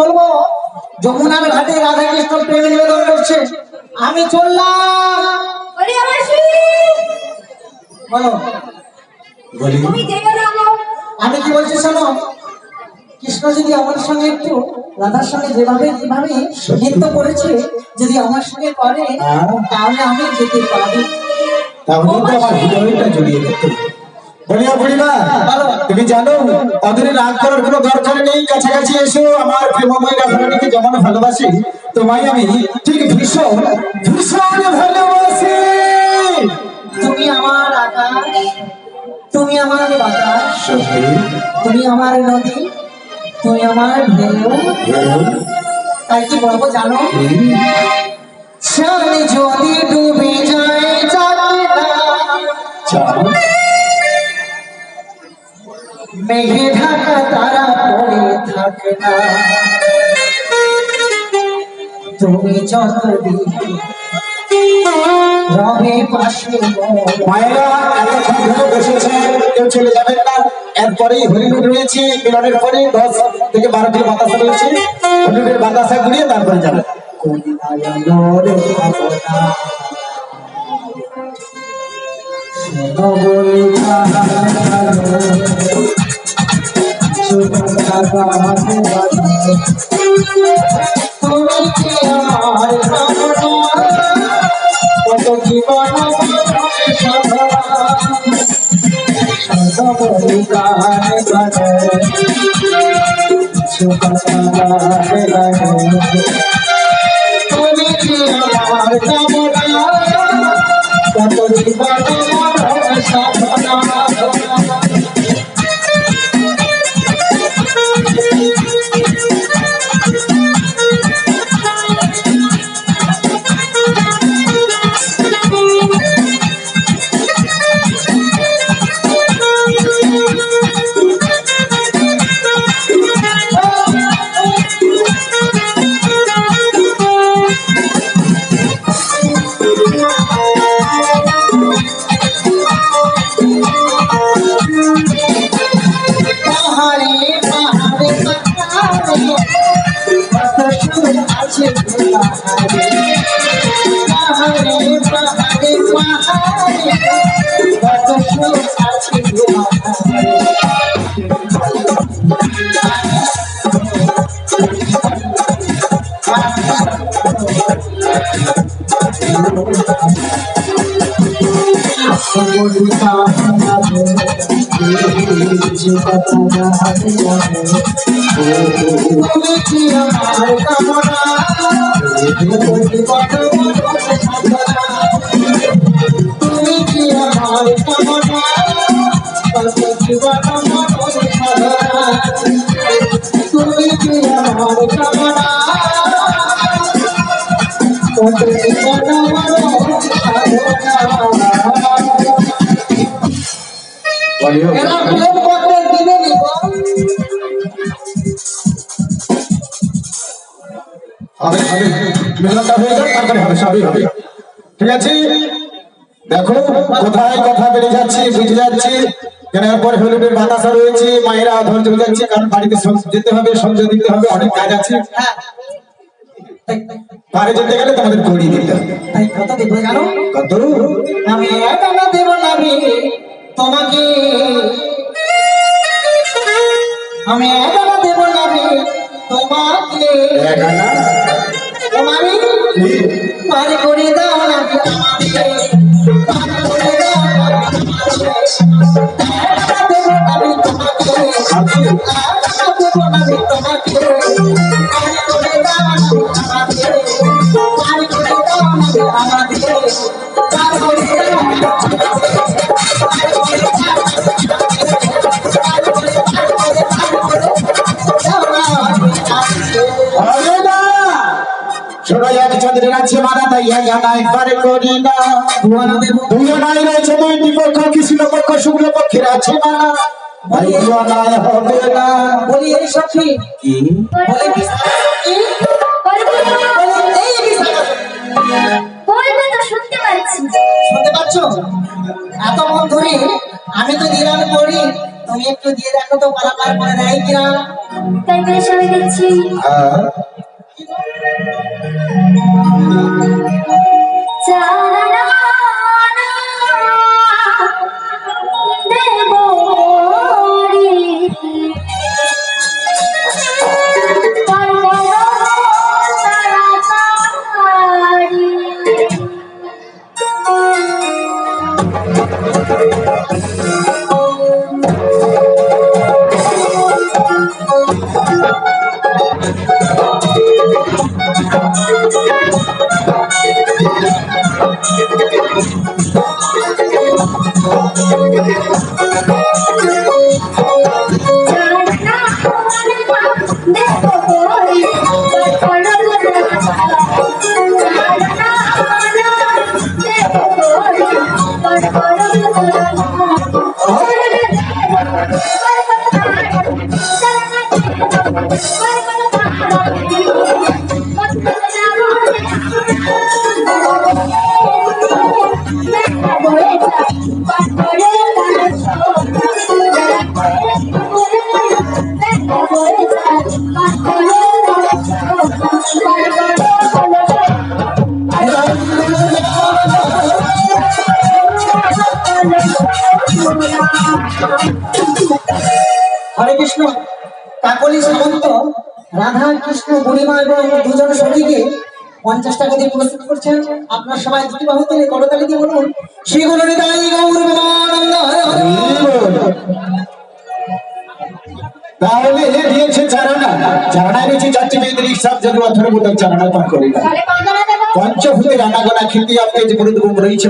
বলবো যমুনার ঘাটে রাধা কৃষ্ণ প্রেম নিবেদন করছে। আমি চললাম। আমি কি বলছি শোনো, কৃষ্ণ যদি আমার সঙ্গে একটু রাধার সঙ্গে যেভাবে যেভাবে নৃত্য করেছে যদি আমার সঙ্গে করে তাহলে আমি যেতে পারি। তুমি জানো ওদের রাগ করার কোনো দরকার নেই, কাছাকাছি এসো। আমার প্রেমময় রাধারানীকে যেমন ভালোবাসি তোমায় আমি ঠিক ভীষণ ভীষণ ভালোবাসি। তুমি আমার আকাশ, তুমি আমার বাতাস, তুমি আমার নদী, তুমি আমার ঢেউ। তাই কি বলবো জানো, চাঁদ যদি ডুবে যায় মেঘে ঢাকা তারা পড়ে থাকে না, তুমি যতদিন রবে পাশে। মায়েরা এতক্ষণ ধরে বসেছে, কেউ চলে যাবেন না। এরপরেই হলিউড রয়েছে, মিলনের পরে 10 থেকে 12টি বাতাসা রয়েছে। হলিউডের বাতাসা ঘুরিয়ে তারপরে যাবেন। ঠিক আছে, দেখো কোথায় কথা বেড়ে যাচ্ছে বুঝে যাচ্ছে। এরপর হলিউডের বাতাসা রয়েছে, মায়েরা ধৈর্য যাচ্ছে, কারণ বাড়িতে যেতে হবে, সংযোগ দিতে হবে, অনেক কাজ আছে। বাড়ি যেতে গেলে তোমাদের করিয়ে দিতে হবে। কত দেবো জানো? কত? আমি একা দেব না তোমাকে, আমি একা দেব না তোমাকে, তোমারে পারে করে দাও না আমাকে, পারে করে দাও চন্দ্রের আছে মারা তাই একবারে করি না। দুজনাই রয়েছে দুইটি পক্ষ, কৃষ্ণ পক্ষ শুক্ল পক্ষের আছে মারা হবে না। বলি এই সখী শুনতে পাচ্ছ? এতক্ষণ ধরে আমি তো দিলাম করি তুমি একটু দিয়ে দেখো তো পারাপার করে দেয় কিনা। তাই বেশ আমি দিচ্ছি। চারানা দেব রে পর্বত তাড়াতাড়ি। হরে কৃষ্ণ। কাকলি সামন্ত রাধা কৃষ্ণ বুড়িমা এবং দুজন সখীকে 50 টাকা দিয়ে পুরস্কৃত করছেন। আপনার সবাই দুটি বাহু তুলে করতালি দিয়ে বলুন শ্রী গুরু নিতাই গৌর প্রেমানন্দ হরে হরে। তাহলে দিয়েছে চারানা, চারানায় রয়েছে 4টি বেদরিক সব যদি অথর্ব চারানা পাঠ করি না। তাহলে কত টাকা দেবো? পঞ্চভূতে রান্না করা খেতে আপনি যে বলে দেবো রয়েছে